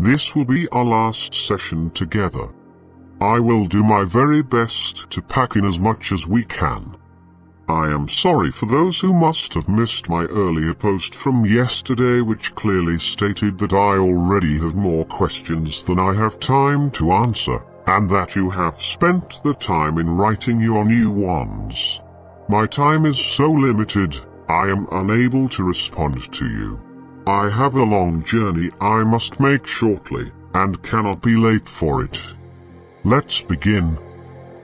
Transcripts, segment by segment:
This will be our last session together. I will do my very best to pack in as much as we can. I am sorry for those who must have missed my earlier post from yesterday, which clearly stated that I already have more questions than I have time to answer, and that you have spent the time in writing your new ones. My time is so limited, I am unable to respond to you. I have a long journey I must make shortly, and cannot be late for it. Let's begin.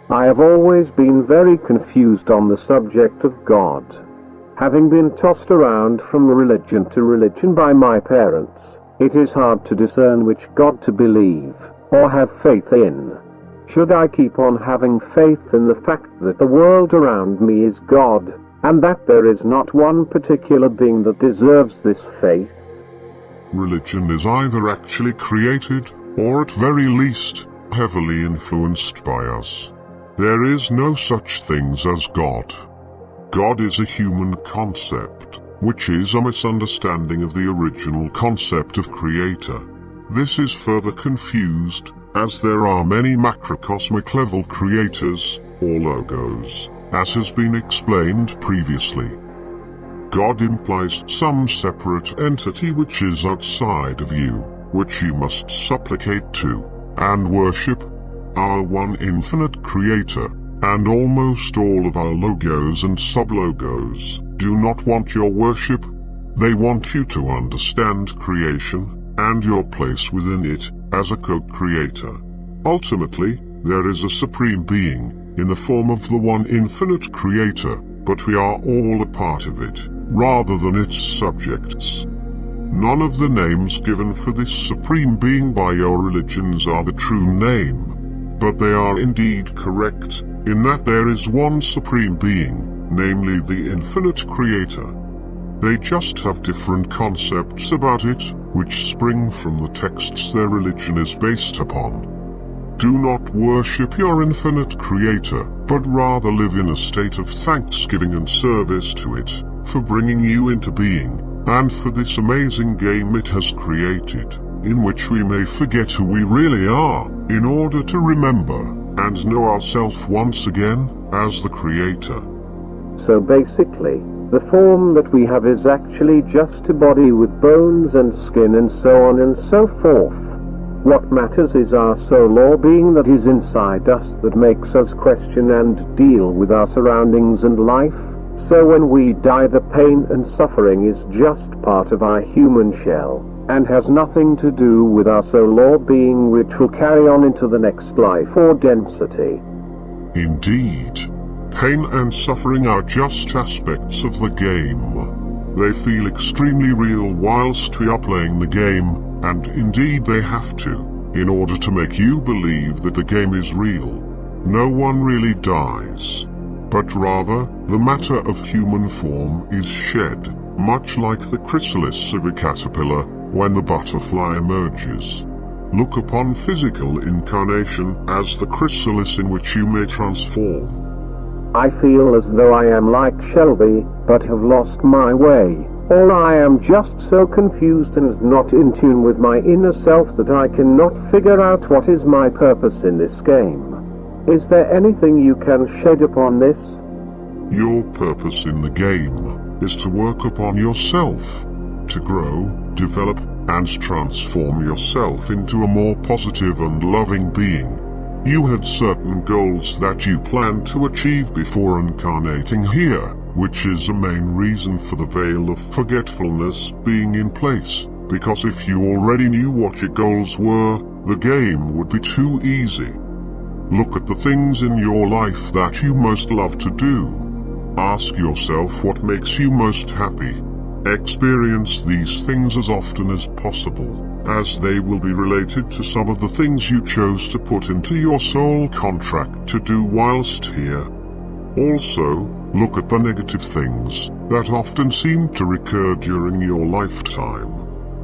I have always been very confused on the subject of God. Having been tossed around from religion to religion by my parents, it is hard to discern which God to believe, or have faith in. Should I keep on having faith in the fact that the world around me is God, and that there is not one particular being that deserves this faith? Religion is either actually created, or at very least, heavily influenced by us. There is no such things as God. God is a human concept, which is a misunderstanding of the original concept of creator. This is further confused, as there are many macrocosmic level creators, or logos, as has been explained previously. God implies some separate entity which is outside of you, which you must supplicate to, and worship. Our one infinite creator, and almost all of our logos and sub-logos, do not want your worship. They want you to understand creation, and your place within it, as a co-creator. Ultimately, there is a supreme being, in the form of the one infinite creator, but we are all a part of it, rather than its subjects. None of the names given for this supreme being by your religions are the true name. But they are indeed correct, in that there is one supreme being, namely the infinite creator. They just have different concepts about it, which spring from the texts their religion is based upon. Do not worship your infinite creator, but rather live in a state of thanksgiving and service to it, for bringing you into being, and for this amazing game it has created, in which we may forget who we really are, in order to remember and know ourselves once again as the Creator. So basically, the form that we have is actually just a body with bones and skin and so on and so forth. What matters is our soul or being that is inside us that makes us question and deal with our surroundings and life. So when we die, the pain and suffering is just part of our human shell, and has nothing to do with our soul or being, which will carry on into the next life or density. Indeed, pain and suffering are just aspects of the game. They feel extremely real whilst we are playing the game, and indeed they have to, in order to make you believe that the game is real. No one really dies, but rather, the matter of human form is shed, much like the chrysalis of a caterpillar when the butterfly emerges. Look upon physical incarnation as the chrysalis in which you may transform. I feel as though I am like Shelby, but have lost my way, or I am just so confused and not in tune with my inner self that I cannot figure out what is my purpose in this game. Is there anything you can shed upon this? Your purpose in the game is to work upon yourself, to grow, develop, and transform yourself into a more positive and loving being. You had certain goals that you planned to achieve before incarnating here, which is a main reason for the veil of forgetfulness being in place, because if you already knew what your goals were, the game would be too easy. Look at the things in your life that you most love to do. Ask yourself what makes you most happy. Experience these things as often as possible, as they will be related to some of the things you chose to put into your soul contract to do whilst here. Also, look at the negative things that often seem to recur during your lifetime.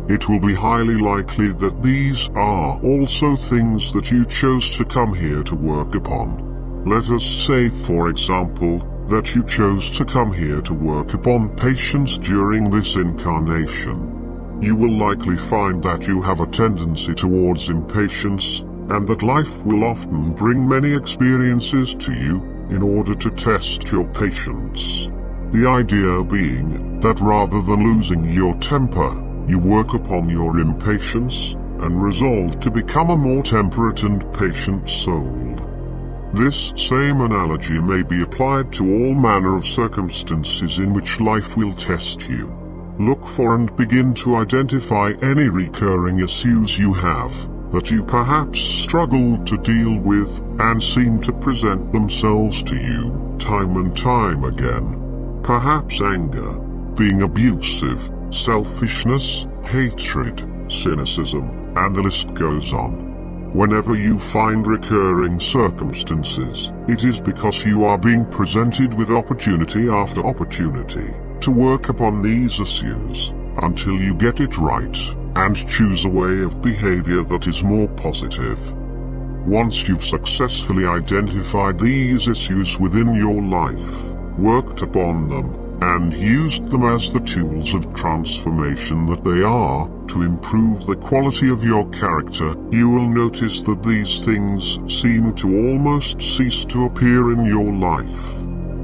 It will be highly likely that these are also things that you chose to come here to work upon. Let us say, for example, that you chose to come here to work upon patience during this incarnation. you will likely find that you have a tendency towards impatience, and that life will often bring many experiences to you in order to test your patience. The idea being that rather than losing your temper, you work upon your impatience and resolve to become a more temperate and patient soul. This same analogy may be applied to all manner of circumstances in which life will test you. Look for and begin to identify any recurring issues you have that you perhaps struggle to deal with and seem to present themselves to you time and time again. Perhaps anger, being abusive, selfishness, hatred, cynicism, and the list goes on. Whenever you find recurring circumstances, it is because you are being presented with opportunity after opportunity to work upon these issues until you get it right and choose a way of behavior that is more positive. Once you've successfully identified these issues within your life, worked upon them, and used them as the tools of transformation that they are to improve the quality of your character, you will notice that these things seem to almost cease to appear in your life.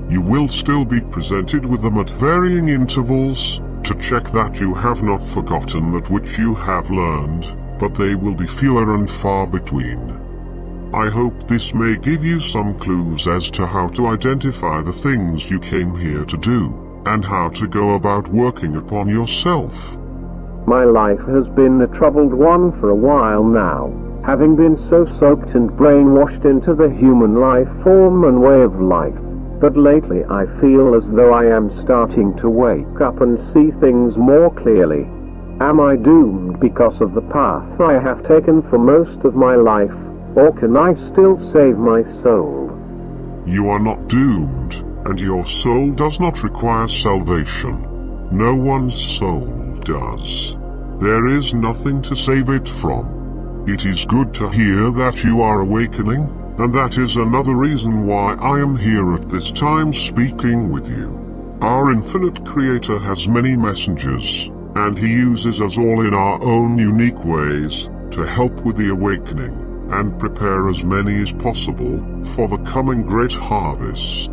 You will still be presented with them at varying intervals to check that you have not forgotten that which you have learned, but they will be fewer and far between. I hope this may give you some clues as to how to identify the things you came here to do, and how to go about working upon yourself. My life has been a troubled one for a while now, having been so soaked and brainwashed into the human life form and way of life. But lately I feel as though I am starting to wake up and see things more clearly. Am I doomed because of the path I have taken for most of my life, or can I still save my soul? You are not doomed, and your soul does not require salvation. No one's soul does. There is nothing to save it from. It is good to hear that you are awakening, and that is another reason why I am here at this time speaking with you. Our infinite Creator has many messengers, and He uses us all in our own unique ways to help with the awakening and prepare as many as possible for the coming great harvest.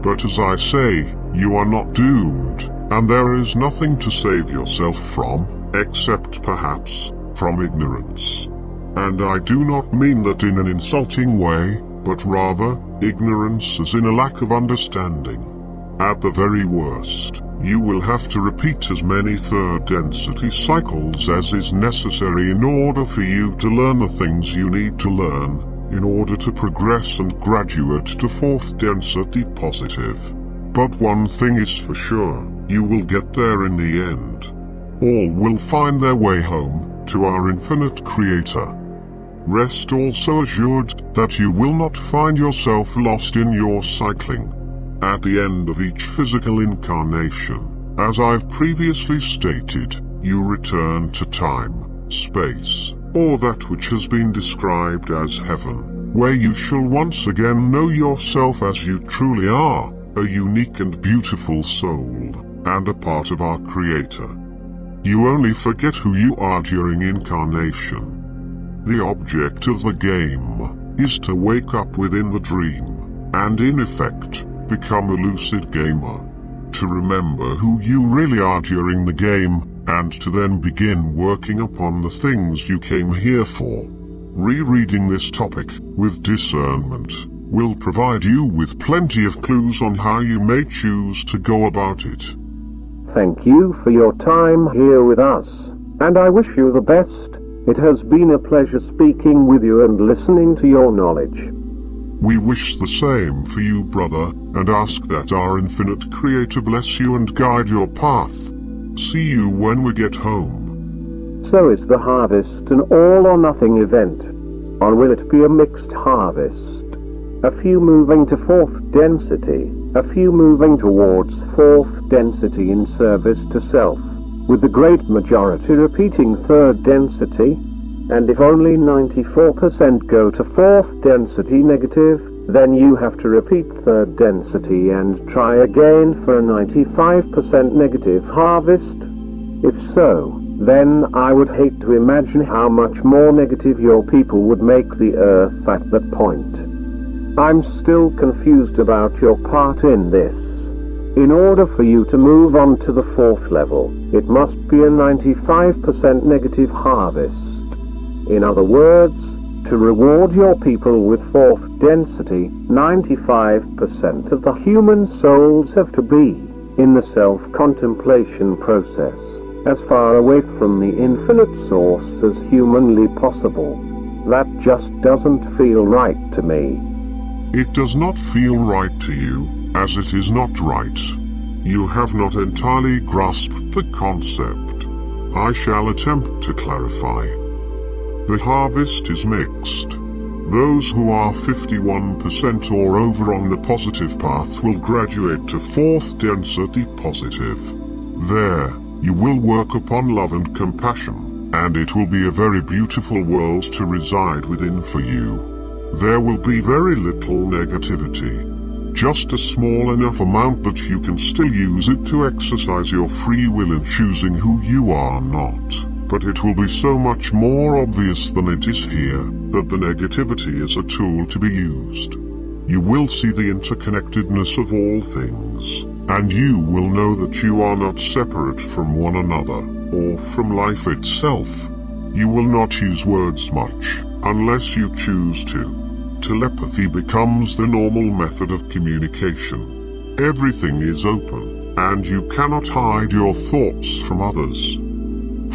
But as I say, you are not doomed, and there is nothing to save yourself from, except perhaps from ignorance. And I do not mean that in an insulting way, but rather ignorance as in a lack of understanding. At the very worst, you will have to repeat as many third density cycles as is necessary in order for you to learn the things you need to learn in order to progress and graduate to fourth density positive. But one thing is for sure, you will get there in the end. All will find their way home to our infinite Creator. Rest also assured that you will not find yourself lost in your cycling at the end of each physical incarnation. As I've previously stated, you return to time, space, or that which has been described as heaven, where you shall once again know yourself as you truly are, a unique and beautiful soul, and a part of our Creator. You only forget who you are during incarnation. The object of the game is to wake up within the dream, and in effect, become a lucid gamer, to remember who you really are during the game, and to then begin working upon the things you came here for. Rereading this topic with discernment will provide you with plenty of clues on how you may choose to go about it. Thank you for your time here with us, and I wish you the best. It has been a pleasure speaking with you and listening to your knowledge. We wish the same for you, brother, and ask that our infinite Creator bless you and guide your path. See you when we get home. So is the harvest an all-or-nothing event, or will it be a mixed harvest? A few moving to fourth density, a few moving towards fourth density in service to self, with the great majority repeating third density. And if only 94% go to fourth density negative, then you have to repeat third density and try again for a 95% negative harvest. If so, then I would hate to imagine how much more negative your people would make the earth at that point. I'm still confused about your part in this. In order for you to move on to the fourth level, it must be a 95% negative harvest. In other words, to reward your people with fourth density, 95% of the human souls have to be in the self-contemplation process, as far away from the infinite source as humanly possible. That just doesn't feel right to me. It does not feel right to you, as it is not right. You have not entirely grasped the concept. I shall attempt to clarify. The harvest is mixed. Those who are 51% or over on the positive path will graduate to fourth density positive. There, you will work upon love and compassion, and it will be a very beautiful world to reside within for you. There will be very little negativity, just a small enough amount that you can still use it to exercise your free will in choosing who you are not. But it will be so much more obvious than it is here that the negativity is a tool to be used. You will see the interconnectedness of all things, and you will know that you are not separate from one another, or from life itself. You will not use words much, unless you choose to. Telepathy becomes the normal method of communication. Everything is open, and you cannot hide your thoughts from others.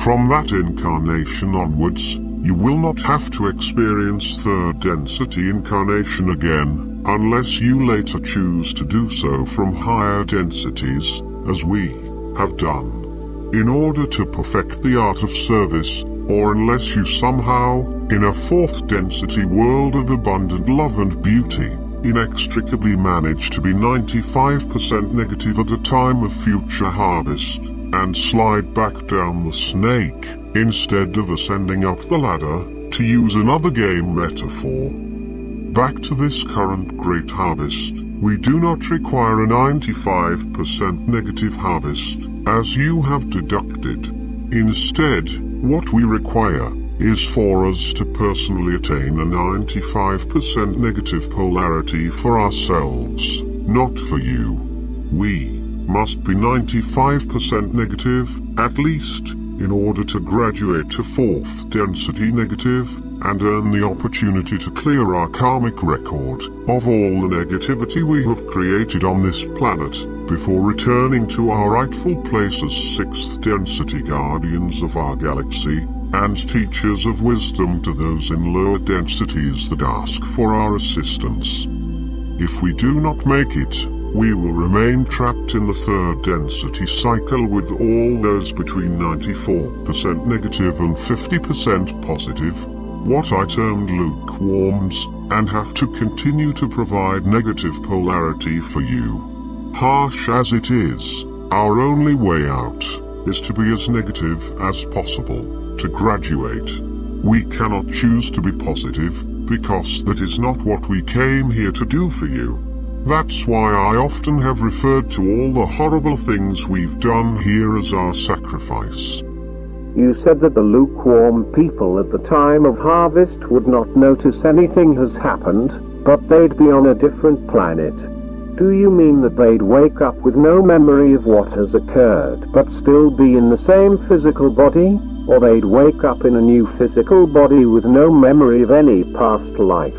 From that incarnation onwards, you will not have to experience third density incarnation again, unless you later choose to do so from higher densities, as we have done. In order to perfect the art of service, or unless you somehow, in a fourth density world of abundant love and beauty, inextricably manage to be 95% negative at a time of future harvest, and slide back down the snake, instead of ascending up the ladder, to use another game metaphor. Back to this current great harvest, we do not require a 95% negative harvest, as you have deducted. Instead, what we require is for us to personally attain a 95% negative polarity for ourselves, not for you. We must be 95% negative, at least, in order to graduate to fourth density negative, and earn the opportunity to clear our karmic record of all the negativity we have created on this planet, before returning to our rightful place as sixth density guardians of our galaxy, and teachers of wisdom to those in lower densities that ask for our assistance. If we do not make it, we will remain trapped in the third density cycle with all those between 94% negative and 50% positive, what I termed lukewarms, and have to continue to provide negative polarity for you. Harsh as it is, our only way out is to be as negative as possible, to graduate. We cannot choose to be positive, because that is not what we came here to do for you. That's why I often have referred to all the horrible things we've done here as our sacrifice. You said that the lukewarm people at the time of harvest would not notice anything has happened, but they'd be on a different planet. Do you mean that they'd wake up with no memory of what has occurred, but still be in the same physical body? Or they'd wake up in a new physical body with no memory of any past life?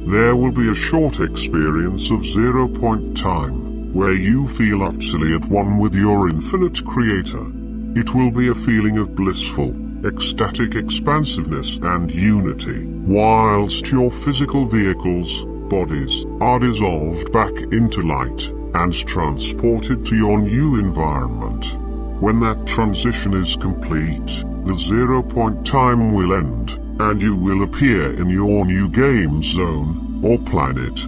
There will be a short experience of 0-point time, where you feel utterly at one with your infinite creator. It will be a feeling of blissful, ecstatic expansiveness and unity, whilst your physical vehicles, bodies, are dissolved back into light, and transported to your new environment. When that transition is complete, the 0-point time will end, and you will appear in your new game zone, or planet.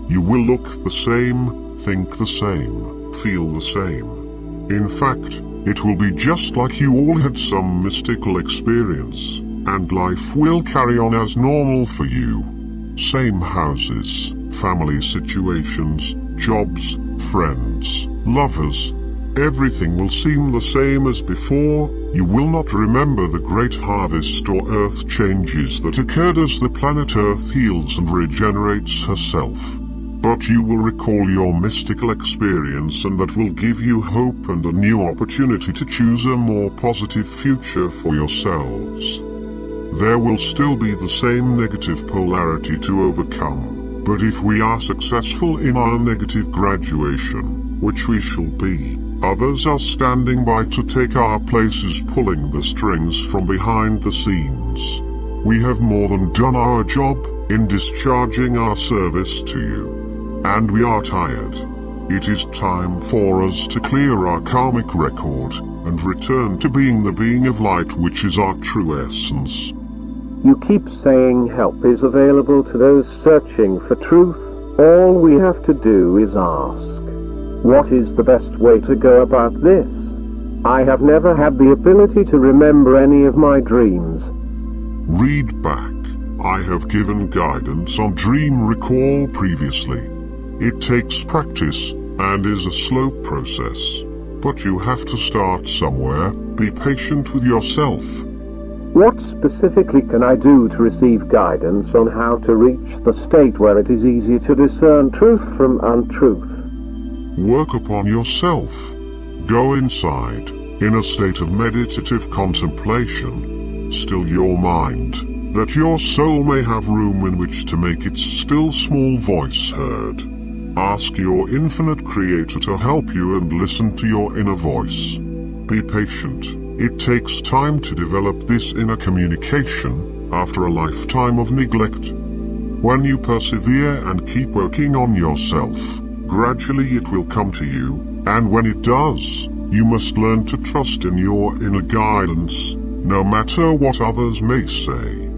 You will look the same, think the same, feel the same. In fact, it will be just like you all had some mystical experience, and life will carry on as normal for you. Same houses, family situations, jobs, friends, lovers. Everything will seem the same as before. You will not remember the great harvest or earth changes that occurred as the planet Earth heals and regenerates herself. But you will recall your mystical experience, and that will give you hope and a new opportunity to choose a more positive future for yourselves. There will still be the same negative polarity to overcome, but if we are successful in our negative graduation, which we shall be, others are standing by to take our places, pulling the strings from behind the scenes. We have more than done our job in discharging our service to you, and we are tired. It is time for us to clear our karmic record and return to being the being of light, which is our true essence. You keep saying help is available to those searching for truth. All we have to do is ask. What is the best way to go about this? I have never had the ability to remember any of my dreams. Read back. I have given guidance on dream recall previously. It takes practice and is a slow process. But you have to start somewhere. Be patient with yourself. What specifically can I do to receive guidance on how to reach the state where it is easier to discern truth from untruth? Work upon yourself. Go inside, in a state of meditative contemplation. Still your mind, that your soul may have room in which to make its still small voice heard. Ask your infinite Creator to help you and listen to your inner voice. Be patient. It takes time to develop this inner communication after a lifetime of neglect. When you persevere and keep working on yourself, gradually it will come to you, and when it does, you must learn to trust in your inner guidance, no matter what others may say.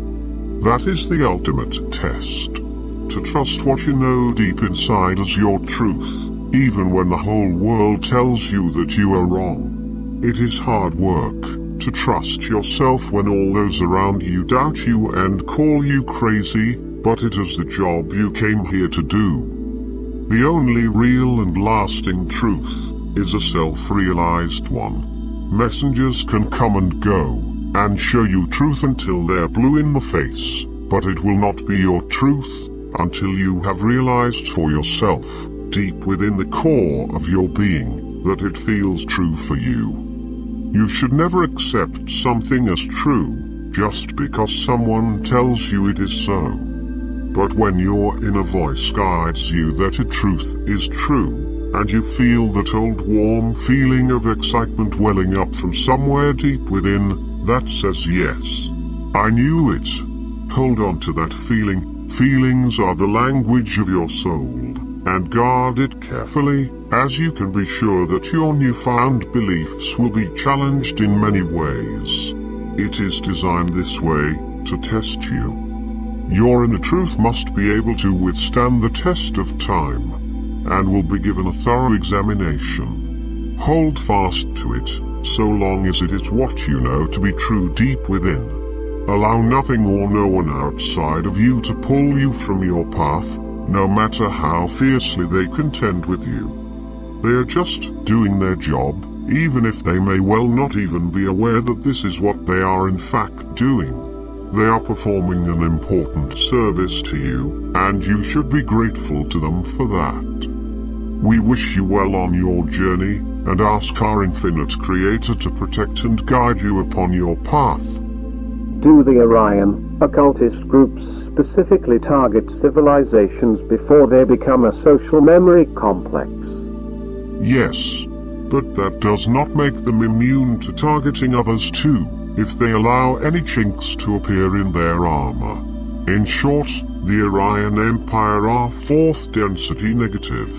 That is the ultimate test. To trust what you know deep inside as your truth, even when the whole world tells you that you are wrong. It is hard work to trust yourself when all those around you doubt you and call you crazy, but it is the job you came here to do. The only real and lasting truth is a self-realized one. Messengers can come and go, and show you truth until they're blue in the face, but it will not be your truth until you have realized for yourself, deep within the core of your being, that it feels true for you. You should never accept something as true just because someone tells you it is so. But when your inner voice guides you that a truth is true, and you feel that old warm feeling of excitement welling up from somewhere deep within, that says yes. I knew it. Hold on to that feeling. Feelings are the language of your soul, and guard it carefully, as you can be sure that your newfound beliefs will be challenged in many ways. It is designed this way to test you. Your inner truth must be able to withstand the test of time, and will be given a thorough examination. Hold fast to it, so long as it is what you know to be true deep within. Allow nothing or no one outside of you to pull you from your path, no matter how fiercely they contend with you. They are just doing their job, even if they may well not even be aware that this is what they are in fact doing. They are performing an important service to you, and you should be grateful to them for that. We wish you well on your journey, and ask our infinite Creator to protect and guide you upon your path. Do the Orion occultist groups specifically target civilizations before they become a social memory complex? Yes, but that does not make them immune to targeting others too, if they allow any chinks to appear in their armor. In short, the Orion Empire are fourth density negative.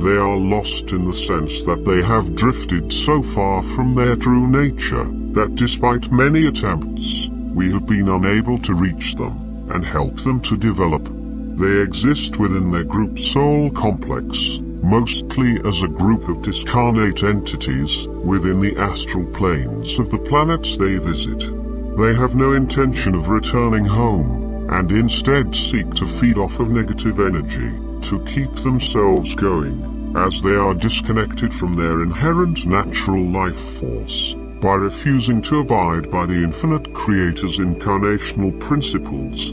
They are lost in the sense that they have drifted so far from their true nature, that despite many attempts, we have been unable to reach them and help them to develop. They exist within their group soul complex, mostly as a group of discarnate entities within the astral planes of the planets they visit. They have no intention of returning home, and instead seek to feed off of negative energy to keep themselves going, as they are disconnected from their inherent natural life force. by refusing to abide by the infinite Creator's incarnational principles.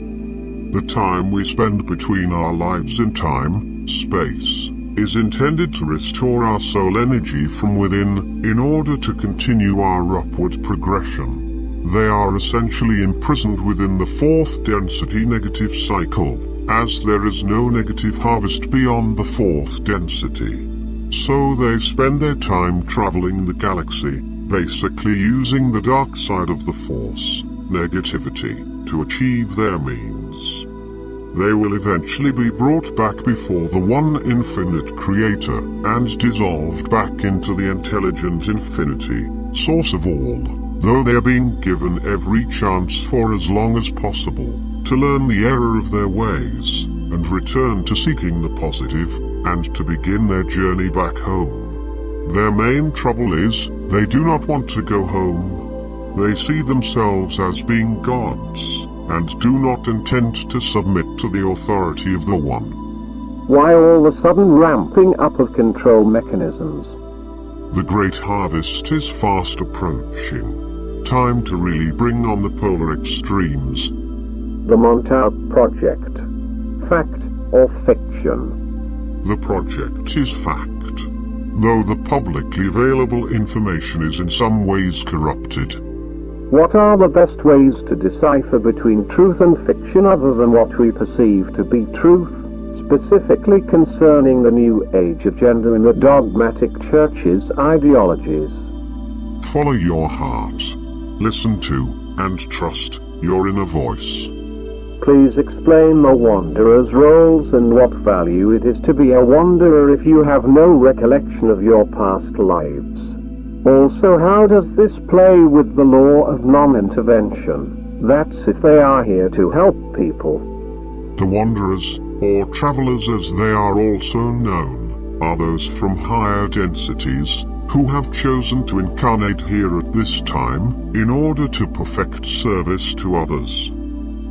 The time we spend between our lives in time, space, is intended to restore our soul energy from within in order to continue our upward progression. They are essentially imprisoned within the fourth density negative cycle, as there is no negative harvest beyond the fourth density. So they spend their time traveling the galaxy, basically using the dark side of the Force, negativity, to achieve their means. They will eventually be brought back before the one infinite Creator and dissolved back into the intelligent infinity, source of all, though they are being given every chance for as long as possible to learn the error of their ways and return to seeking the positive and to begin their journey back home. Their main trouble is they do not want to go home. They see themselves as being gods and do not intend to submit to the authority of the One. Why all the sudden ramping up of control mechanisms? The great harvest is fast approaching. Time to really bring on the polar extremes. The Montauk Project. Fact or fiction? The project is fact, though the publicly available information is in some ways corrupted. What are the best ways to decipher between truth and fiction other than what we perceive to be truth, specifically concerning the New Age agenda in the dogmatic church's ideologies? Follow your heart. Listen to and trust your inner voice. Please explain the wanderer's roles and what value it is to be a wanderer if you have no recollection of your past lives. Also, how does this play with the law of non-intervention? That's if they are here to help people. The wanderers, or travelers as they are also known, are those from higher densities who have chosen to incarnate here at this time in order to perfect service to others.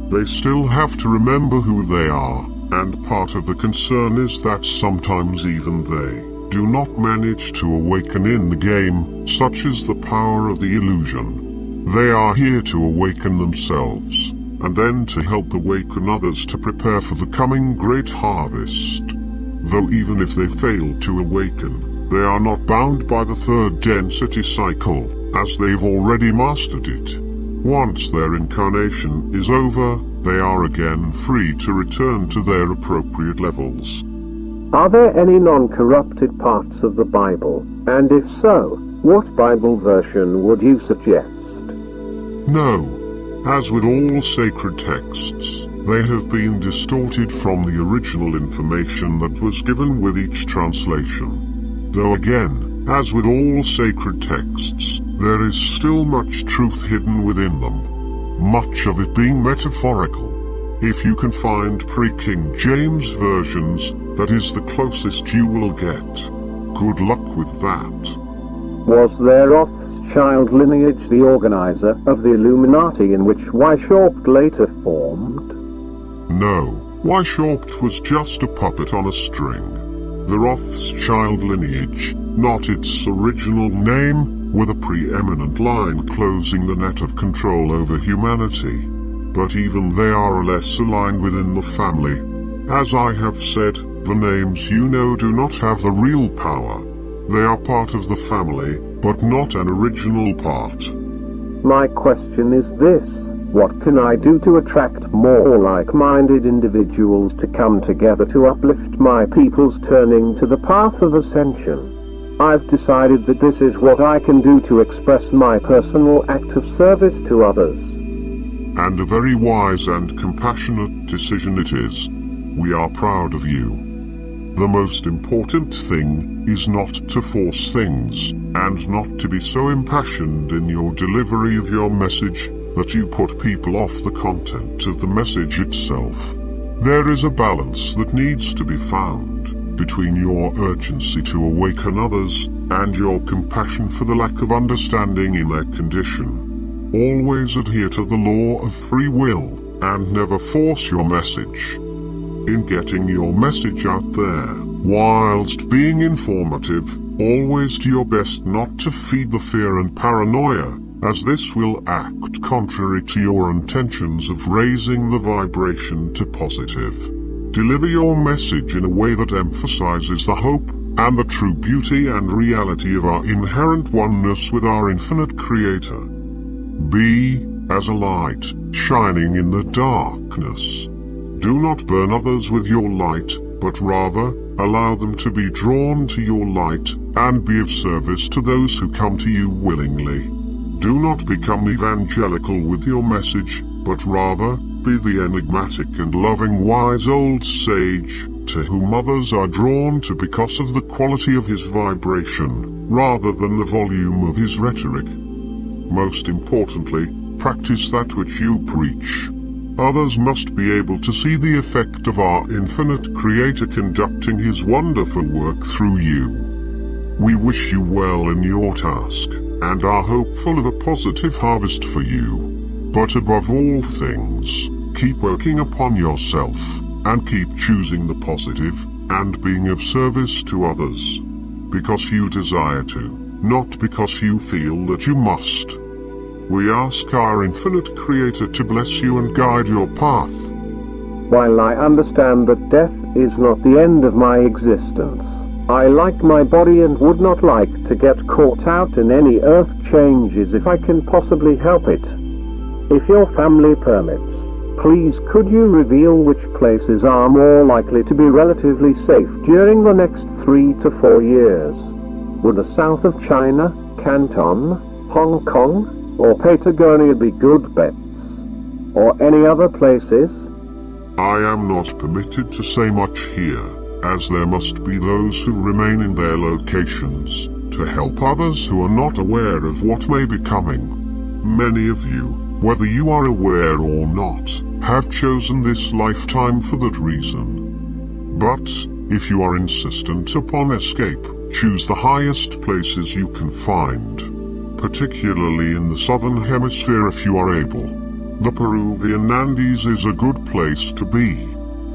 They still have to remember who they are, and part of the concern is that sometimes even they do not manage to awaken in the game, such is the power of the illusion. They are here to awaken themselves, and then to help awaken others to prepare for the coming great harvest. Though even if they fail to awaken, they are not bound by the third density cycle, as they've already mastered it. Once their incarnation is over, they are again free to return to their appropriate levels. Are there any non-corrupted parts of the Bible? And if so, what Bible version would you suggest? No. As with all sacred texts, they have been distorted from the original information that was given with each translation. Though again, as with all sacred texts, there is still much truth hidden within them, much of it being metaphorical. If you can find pre-King James versions, that is the closest you will get. Good luck with that. Was their Rothschild lineage the organizer of the Illuminati in which Weishaupt later formed? No, Weishaupt was just a puppet on a string. The Rothschild lineage, not its original name, were the preeminent line closing the net of control over humanity. But even they are less aligned within the family. As I have said, the names you know do not have the real power. They are part of the family, but not an original part. My question is this: what can I do to attract more like-minded individuals to come together to uplift my people's turning to the path of ascension? I've decided that this is what I can do to express my personal act of service to others. And a very wise and compassionate decision it is. We are proud of you. The most important thing is not to force things, and not to be so impassioned in your delivery of your message that you put people off the content of the message itself. There is a balance that needs to be found between your urgency to awaken others and your compassion for the lack of understanding in their condition. Always adhere to the law of free will and never force your message. In getting your message out there, whilst being informative, Always do your best not to feed the fear and paranoia, as this will act contrary to your intentions of raising the vibration to positive. Deliver your message in a way that emphasizes the hope and the true beauty and reality of our inherent oneness with our infinite Creator. Be as a light, shining in the darkness. Do not burn others with your light, but rather, allow them to be drawn to your light, and be of service to those who come to you willingly. Do not become evangelical with your message, but rather, be the enigmatic and loving wise old sage, to whom others are drawn to because of the quality of his vibration, rather than the volume of his rhetoric. Most importantly, practice that which you preach. Others must be able to see the effect of our infinite Creator conducting his wonderful work through you. We wish you well in your task, and are hopeful of a positive harvest for you. But above all things, keep working upon yourself, and keep choosing the positive, and being of service to others. Because you desire to, not because you feel that you must. We ask our infinite Creator to bless you and guide your path. While I understand that death is not the end of my existence, I like my body and would not like to get caught out in any earth changes if I can possibly help it. If your family permits, please could you reveal which places are more likely to be relatively safe during the next 3 to 4 years? Would the south of China, Canton, Hong Kong, or Patagonia be good bets? Or any other places? I am not permitted to say much here, as there must be those who remain in their locations, to help others who are not aware of what may be coming. Many of you, whether you are aware or not, have chosen this lifetime for that reason. But, if you are insistent upon escape, choose the highest places you can find. Particularly in the southern hemisphere if you are able. The Peruvian Andes is a good place to be.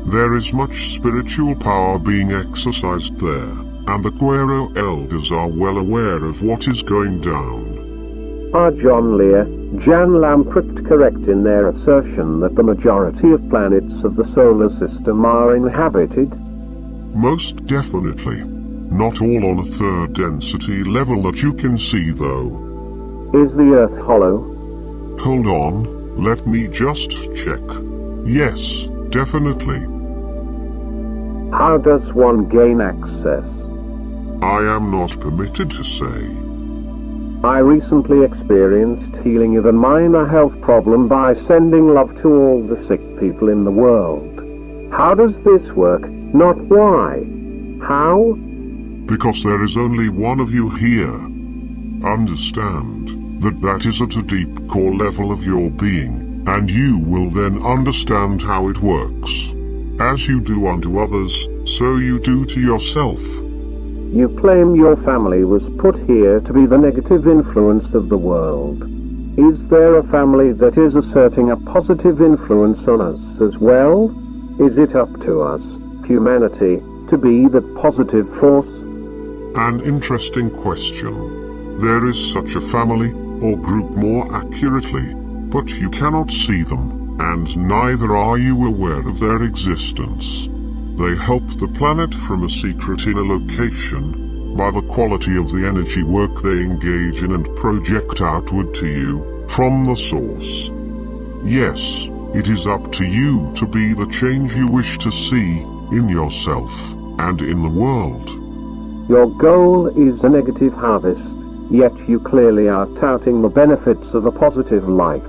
There is much spiritual power being exercised there, and the Guerrero elders are well aware of what is going down. Are John Lear, Jan Lamprecht correct in their assertion that the majority of planets of the solar system are inhabited? Most definitely. Not all on a third density level that you can see though. Is the Earth hollow? Hold on, let me just check. Yes, definitely. How does one gain access? I am not permitted to say. I recently experienced healing of a minor health problem by sending love to all the sick people in the world. How does this work? Not why. How? Because there is only one of you here. Understand that is at a deep core level of your being, and you will then understand how it works. As you do unto others, so you do to yourself. You claim your family was put here to be the negative influence of the world. Is there a family that is asserting a positive influence on us as well? Is it up to us, humanity, to be the positive force? An interesting question. There is such a family, or group more accurately, but you cannot see them, and neither are you aware of their existence. They help the planet from a secret inner location, by the quality of the energy work they engage in and project outward to you, from the source. Yes, it is up to you to be the change you wish to see, in yourself, and in the world. Your goal is a negative harvest. Yet you clearly are touting the benefits of a positive life.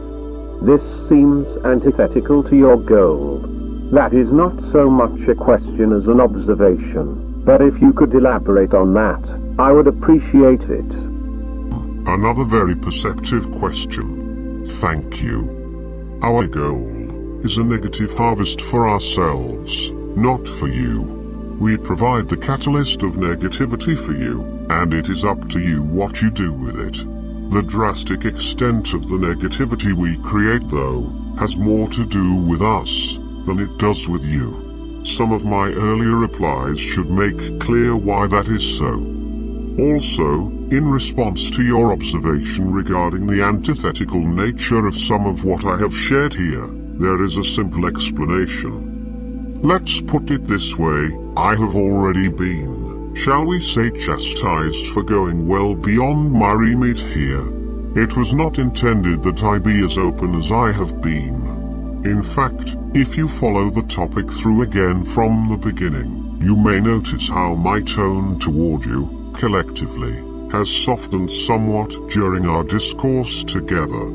This seems antithetical to your goal. That is not so much a question as an observation, but if you could elaborate on that, I would appreciate it. Another very perceptive question. Thank you. Our goal is a negative harvest for ourselves, not for you. We provide the catalyst of negativity for you, and it is up to you what you do with it. The drastic extent of the negativity we create, though, has more to do with us than it does with you. Some of my earlier replies should make clear why that is so. Also, in response to your observation regarding the antithetical nature of some of what I have shared here, there is a simple explanation. Let's put it this way, I have already been, shall we say, chastised for going well beyond my remit here. It was not intended that I be as open as I have been. In fact, if you follow the topic through again from the beginning, you may notice how my tone toward you, collectively, has softened somewhat during our discourse together.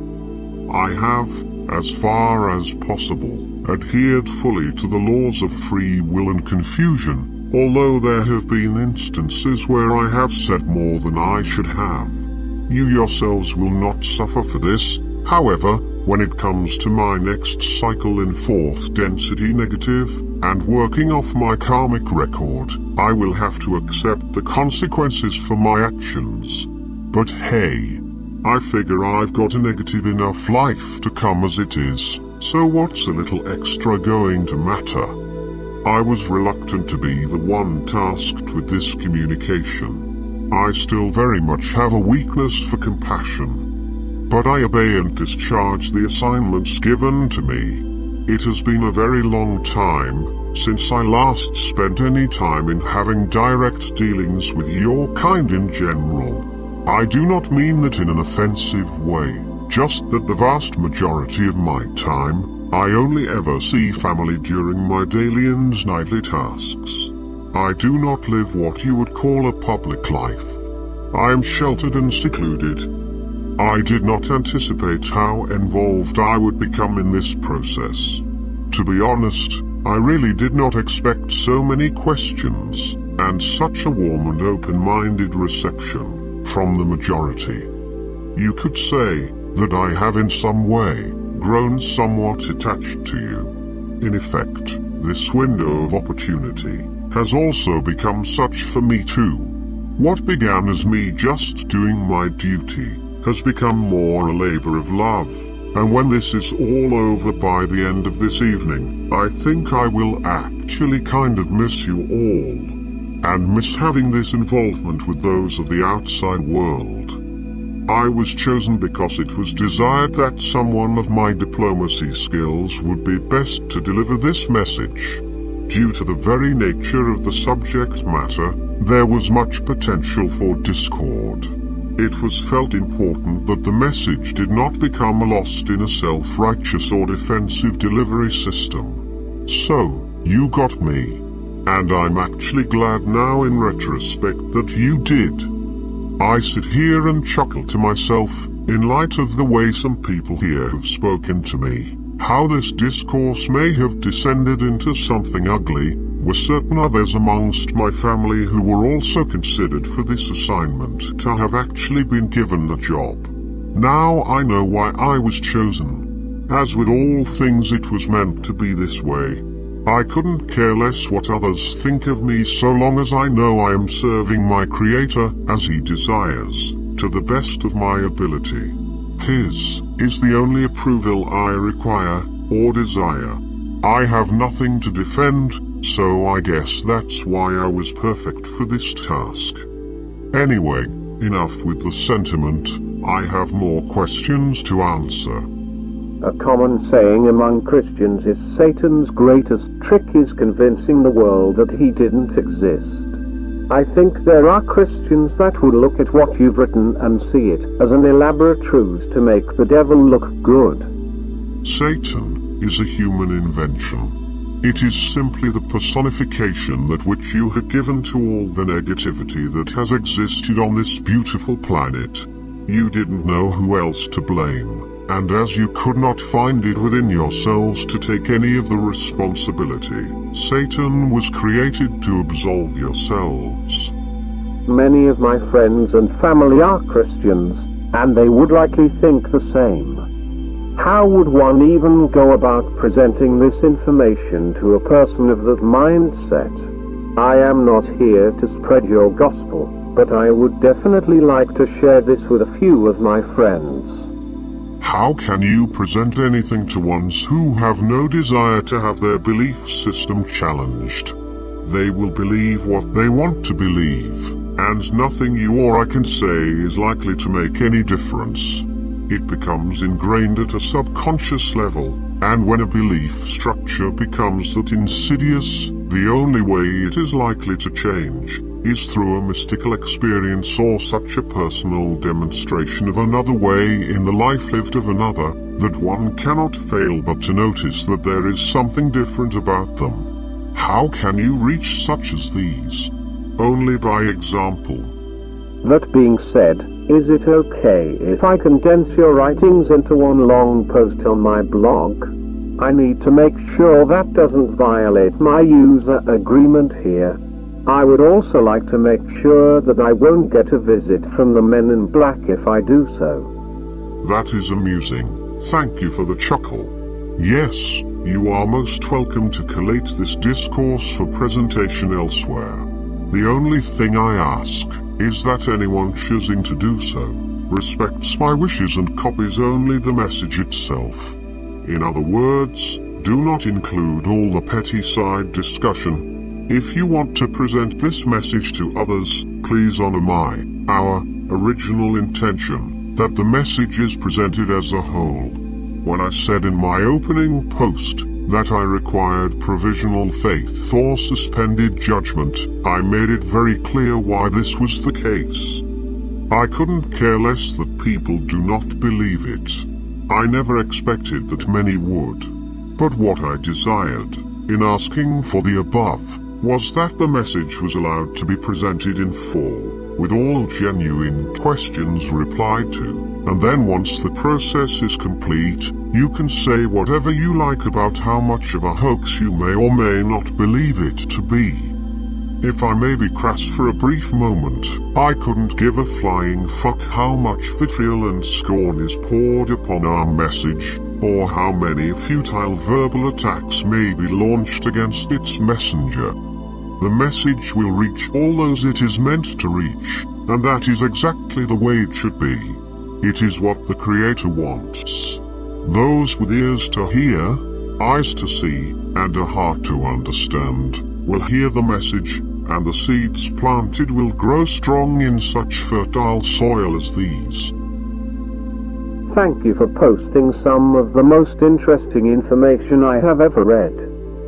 I have, as far as possible, adhered fully to the laws of free will and confusion, although there have been instances where I have said more than I should have. You yourselves will not suffer for this. However, when it comes to my next cycle in fourth density negative, and working off my karmic record, I will have to accept the consequences for my actions. But hey, I figure I've got a negative enough life to come as it is, so what's a little extra going to matter? I was reluctant to be the one tasked with this communication. I still very much have a weakness for compassion, but I obey and discharge the assignments given to me. It has been a very long time since I last spent any time in having direct dealings with your kind in general. I do not mean that in an offensive way, just that the vast majority of my time, I only ever see family during my daily and nightly tasks. I do not live what you would call a public life. I am sheltered and secluded. I did not anticipate how involved I would become in this process. To be honest, I really did not expect so many questions, and such a warm and open-minded reception from the majority. You could say that I have in some way grown somewhat attached to you. In effect, this window of opportunity has also become such for me too. What began as me just doing my duty has become more a labor of love, and when this is all over by the end of this evening, I think I will actually kind of miss you all, and miss having this involvement with those of the outside world. I was chosen because it was desired that someone of my diplomacy skills would be best to deliver this message. Due to the very nature of the subject matter, there was much potential for discord. It was felt important that the message did not become lost in a self-righteous or defensive delivery system. So, you got me. And I'm actually glad now in retrospect that you did. I sit here and chuckle to myself, in light of the way some people here have spoken to me. How this discourse may have descended into something ugly, with certain others amongst my family who were also considered for this assignment to have actually been given the job. Now I know why I was chosen. As with all things, it was meant to be this way. I couldn't care less what others think of me so long as I know I am serving my Creator as He desires, to the best of my ability. His is the only approval I require or desire. I have nothing to defend, so I guess that's why I was perfect for this task. Anyway, enough with the sentiment. I have more questions to answer. A common saying among Christians is Satan's greatest trick is convincing the world that he didn't exist. I think there are Christians that would look at what you've written and see it as an elaborate ruse to make the devil look good. Satan is a human invention. It is simply the personification that which you have given to all the negativity that has existed on this beautiful planet. You didn't know who else to blame, and as you could not find it within yourselves to take any of the responsibility, Satan was created to absolve yourselves. Many of my friends and family are Christians, and they would likely think the same. How would one even go about presenting this information to a person of that mindset? I am not here to spread your gospel, but I would definitely like to share this with a few of my friends. How can you present anything to ones who have no desire to have their belief system challenged? They will believe what they want to believe. and nothing you or I can say is likely to make any difference. It becomes ingrained at a subconscious level, and when a belief structure becomes that insidious, the only way it is likely to change is through a mystical experience or such a personal demonstration of another way in the life lived of another, that one cannot fail but to notice that there is something different about them. How can you reach such as these? Only by example. That being said, is it okay if I condense your writings into one long post on my blog? I need to make sure that doesn't violate my user agreement here. I would also like to make sure that I won't get a visit from the men in black if I do so. That is amusing. Thank you for the chuckle. Yes, you are most welcome to collate this discourse for presentation elsewhere. The only thing I ask is that anyone choosing to do so respects my wishes and copies only the message itself. In other words, do not include all the petty side discussion. If you want to present this message to others, please honor our original intention, that the message is presented as a whole. When I said in my opening post that I required provisional faith or suspended judgment, I made it very clear why this was the case. I couldn't care less that people do not believe it. I never expected that many would. But what I desired, in asking for the above, was that the message was allowed to be presented in full, with all genuine questions replied to, and then once the process is complete, you can say whatever you like about how much of a hoax you may or may not believe it to be. If I may be crass for a brief moment, I couldn't give a flying fuck how much vitriol and scorn is poured upon our message, or how many futile verbal attacks may be launched against its messenger. The message will reach all those it is meant to reach, and that is exactly the way it should be. It is what the Creator wants. Those with ears to hear, eyes to see, and a heart to understand, will hear the message, and the seeds planted will grow strong in such fertile soil as these. Thank you for posting some of the most interesting information I have ever read.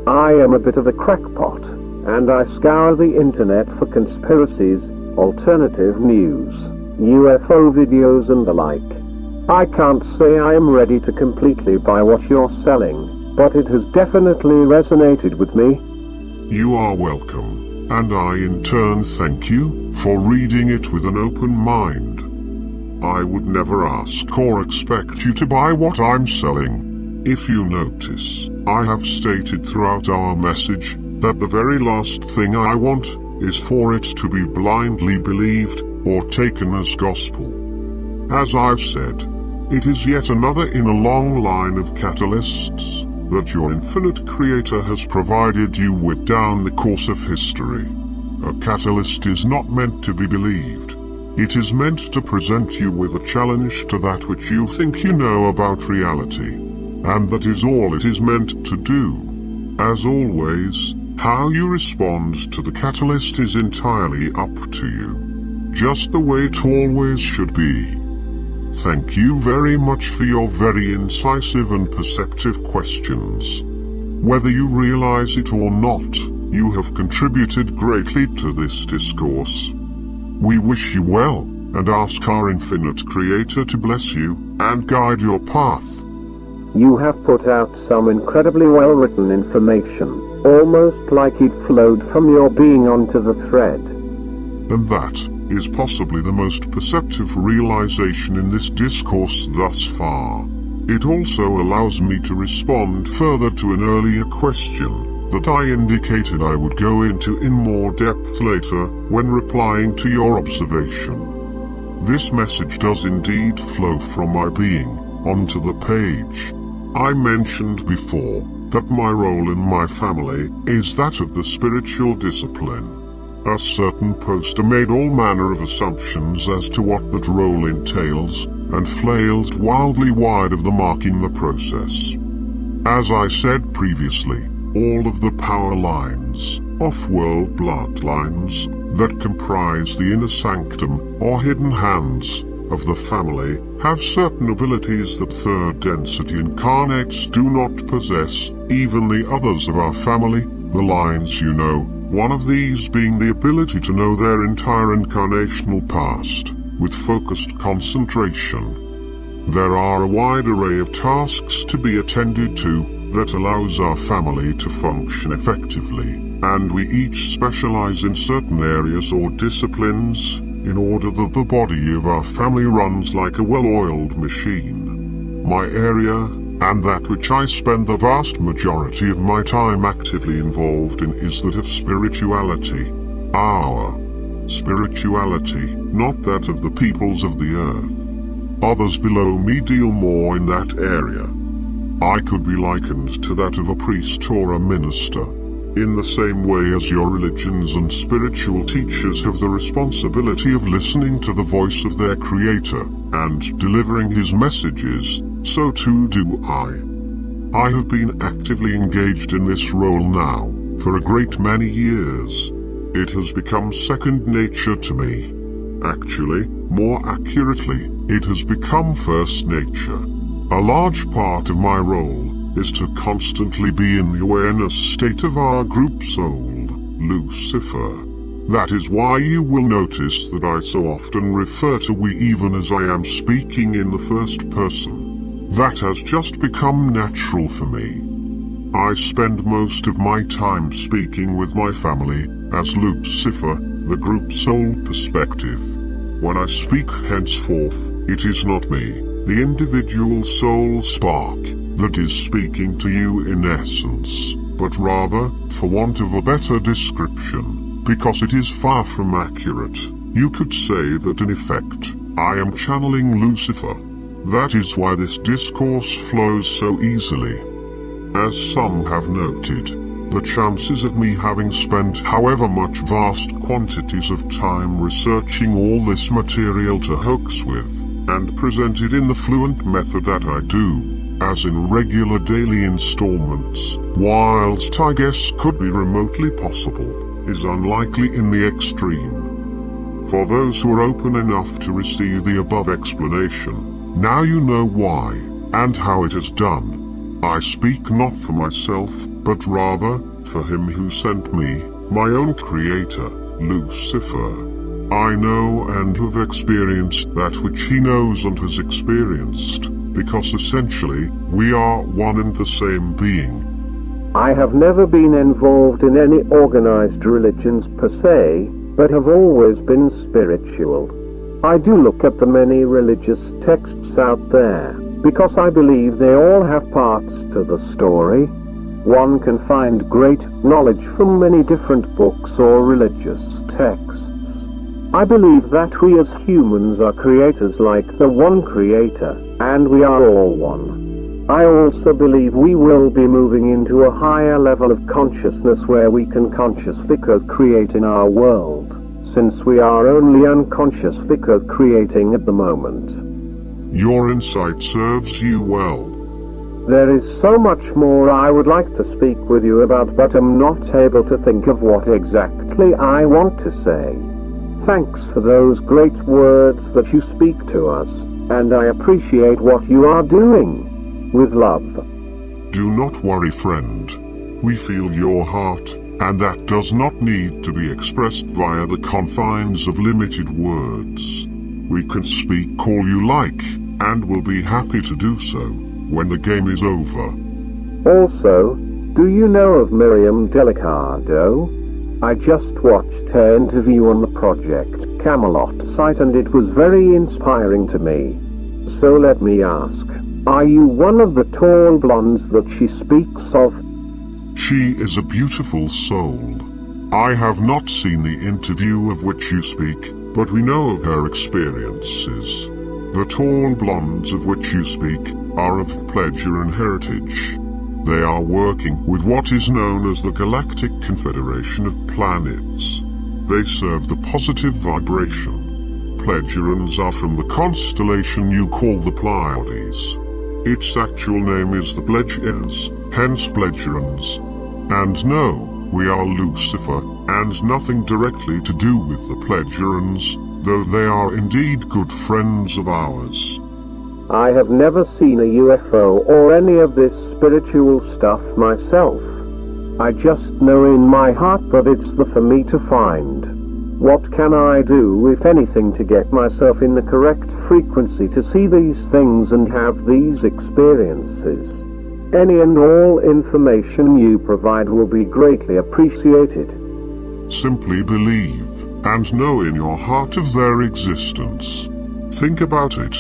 I am a bit of a crackpot, and I scour the internet for conspiracies, alternative news, UFO videos and the like. I can't say I am ready to completely buy what you're selling, but it has definitely resonated with me. You are welcome, and I in turn thank you for reading it with an open mind. I would never ask or expect you to buy what I'm selling. If you notice, I have stated throughout our message that the very last thing I want is for it to be blindly believed or taken as gospel. As I've said, it is yet another in a long line of catalysts that your infinite Creator has provided you with down the course of history. A catalyst is not meant to be believed. It is meant to present you with a challenge to that which you think you know about reality. And that is all it is meant to do. As always, how you respond to the catalyst is entirely up to you. Just the way it always should be. Thank you very much for your very incisive and perceptive questions. Whether you realize it or not, you have contributed greatly to this discourse. We wish you well, and ask our infinite Creator to bless you and guide your path. You have put out some incredibly well-written information, almost like it flowed from your being onto the thread. And that is possibly the most perceptive realization in this discourse thus far. It also allows me to respond further to an earlier question that I indicated I would go into in more depth later when replying to your observation. This message does indeed flow from my being onto the page. I mentioned before that my role in my family is that of the spiritual discipline. A certain poster made all manner of assumptions as to what that role entails, and flailed wildly wide of the mark in the process. As I said previously, all of the power lines, off-world bloodlines, that comprise the inner sanctum or hidden hands of the family have certain abilities that third density incarnates do not possess, even the others of our family, the lines you know, one of these being the ability to know their entire incarnational past, with focused concentration. There are a wide array of tasks to be attended to that allows our family to function effectively, and we each specialize in certain areas or disciplines in order that the body of our family runs like a well-oiled machine. My area, and that which I spend the vast majority of my time actively involved in, is that of spirituality. Our spirituality, not that of the peoples of the earth. Others below me deal more in that area. I could be likened to that of a priest or a minister, in the same way as your religions and spiritual teachers have the responsibility of listening to the voice of their Creator and delivering His messages, so too do I. I have been actively engaged in this role now for a great many years. It has become second nature to me. Actually, more accurately, it has become first nature. A large part of my role is to constantly be in the awareness state of our group soul, Lucifer. That is why you will notice that I so often refer to we even as I am speaking in the first person. That has just become natural for me. I spend most of my time speaking with my family as Lucifer, the group soul perspective. When I speak henceforth, it is not me, the individual soul spark, that is speaking to you in essence, but rather, for want of a better description, because it is far from accurate, you could say that in effect, I am channeling Lucifer. That is why this discourse flows so easily. As some have noted, the chances of me having spent however much vast quantities of time researching all this material to hoax with, and present it in the fluent method that I do, as in regular daily installments, whilst I guess could be remotely possible, is unlikely in the extreme. For those who are open enough to receive the above explanation, now you know why, and how it is done. I speak not for myself, but rather for him who sent me, my own Creator, Lucifer. I know and have experienced that which he knows and has experienced, because essentially, we are one and the same being. I have never been involved in any organized religions per se, but have always been spiritual. I do look at the many religious texts out there, because I believe they all have parts to the story. One can find great knowledge from many different books or religious texts. I believe that we as humans are creators like the one Creator, and we are all one. I also believe we will be moving into a higher level of consciousness where we can consciously co-create in our world, since we are only unconsciously co-creating at the moment. Your insight serves you well. There is so much more I would like to speak with you about, but am not able to think of what exactly I want to say. Thanks for those great words that you speak to us, and I appreciate what you are doing. With love. Do not worry, friend. We feel your heart, and that does not need to be expressed via the confines of limited words. We can speak all you like, and will be happy to do so when the game is over. Also, do you know of Miriam Delicado? I just watched her interview on the Project Camelot site and it was very inspiring to me. So let me ask, are you one of the tall blondes that she speaks of? She is a beautiful soul. I have not seen the interview of which you speak, but we know of her experiences. The tall blondes of which you speak are of Pledgeran heritage. They are working with what is known as the Galactic Confederation of Planets. They serve the positive vibration. Pledgerans are from the constellation you call the Pleiades. Its actual name is the Pledges, hence Pledgerans. And no, we are Lucifer, and nothing directly to do with the Pledgerans, though they are indeed good friends of ours. I have never seen a UFO or any of this spiritual stuff myself. I just know in my heart that it's for me to find. What can I do, if anything, to get myself in the correct frequency to see these things and have these experiences? Any and all information you provide will be greatly appreciated. Simply believe, and know in your heart of their existence. Think about it.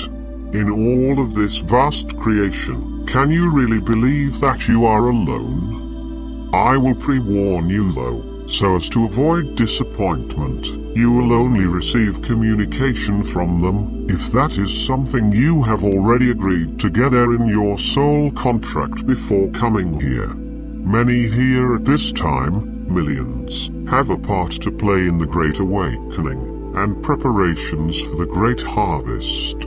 In all of this vast creation, can you really believe that you are alone? I will pre-warn you though, so as to avoid disappointment. You will only receive communication from them if that is something you have already agreed together in your soul contract before coming here. Many here at this time, millions, have a part to play in the Great Awakening and preparations for the Great Harvest.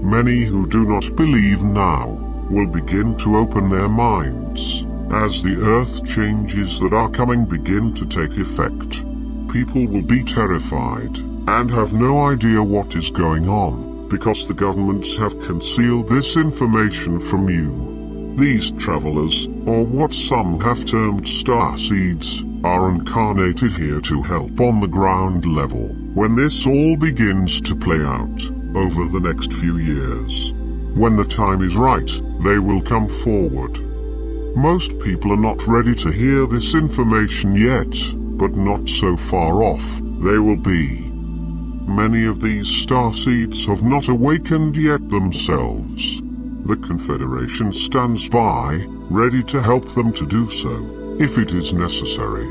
Many who do not believe now will begin to open their minds as the earth changes that are coming begin to take effect. People will be terrified and have no idea what is going on because the governments have concealed this information from you. These travelers, or what some have termed starseeds, are incarnated here to help on the ground level when this all begins to play out over the next few years. When the time is right, they will come forward. Most people are not ready to hear this information yet, but not so far off, they will be. Many of these starseeds have not awakened yet themselves. The Confederation stands by, ready to help them to do so, if it is necessary.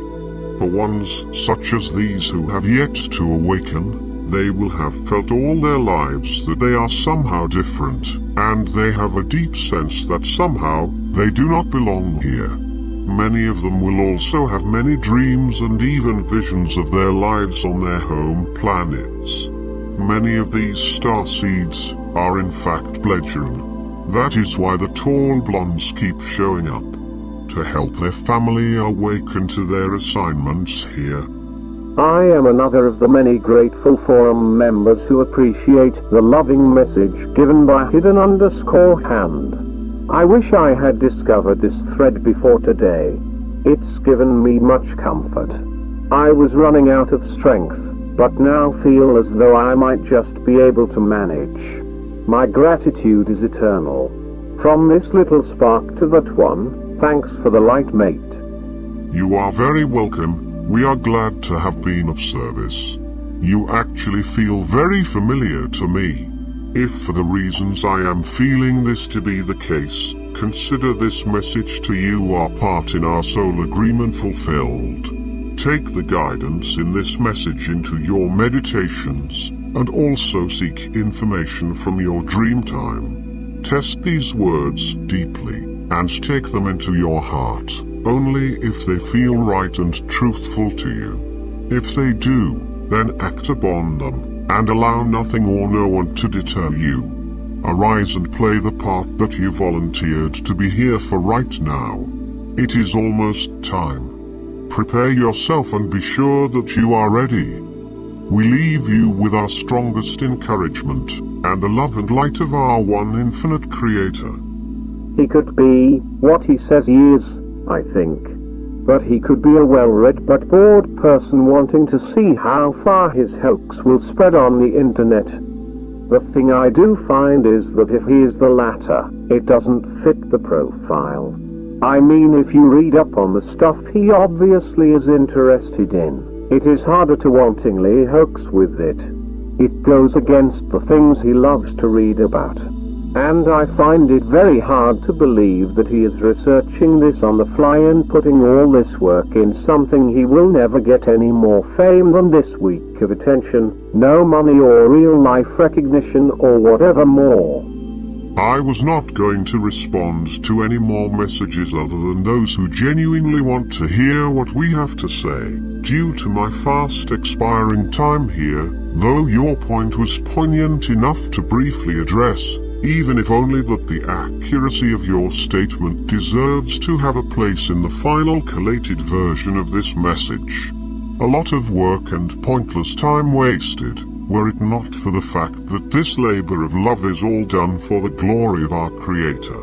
For ones such as these who have yet to awaken, they will have felt all their lives that they are somehow different, and they have a deep sense that somehow they do not belong here. Many of them will also have many dreams and even visions of their lives on their home planets. Many of these starseeds are in fact Pledgeran. That is why the tall blondes keep showing up, to help their family awaken to their assignments here. I am another of the many grateful forum members who appreciate the loving message given by Hidden_Hand. I wish I had discovered this thread before today. It's given me much comfort. I was running out of strength, but now feel as though I might just be able to manage. My gratitude is eternal. From this little spark to that one, thanks for the light, mate. You are very welcome. We are glad to have been of service. You actually feel very familiar to me. If for the reasons I am feeling this to be the case, consider this message to you our part in our soul agreement fulfilled. Take the guidance in this message into your meditations, and also seek information from your dream time. Test these words deeply, and take them into your heart, only if they feel right and truthful to you. If they do, then act upon them, and allow nothing or no one to deter you. Arise and play the part that you volunteered to be here for right now. It is almost time. Prepare yourself and be sure that you are ready. We leave you with our strongest encouragement, and the love and light of our one infinite Creator. He could be what he says he is, I think. But he could be a well-read but bored person wanting to see how far his hoax will spread on the internet. The thing I do find is that if he is the latter, it doesn't fit the profile. I mean, if you read up on the stuff he obviously is interested in, it is harder to wantingly hoax with it. It goes against the things he loves to read about. And I find it very hard to believe that he is researching this on the fly and putting all this work in something he will never get any more fame than this week of attention, no money or real life recognition or whatever more. I was not going to respond to any more messages other than those who genuinely want to hear what we have to say, due to my fast expiring time here, though your point was poignant enough to briefly address, even if only that the accuracy of your statement deserves to have a place in the final collated version of this message. A lot of work and pointless time wasted, were it not for the fact that this labor of love is all done for the glory of our Creator.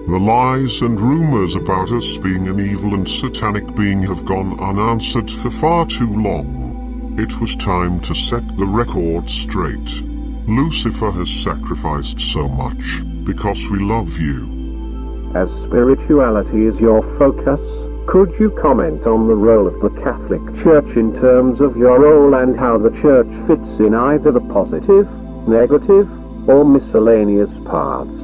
The lies and rumors about us being an evil and satanic being have gone unanswered for far too long. It was time to set the record straight. Lucifer has sacrificed so much, because we love you. As spirituality is your focus, could you comment on the role of the Catholic Church in terms of your role and how the Church fits in either the positive, negative, or miscellaneous parts?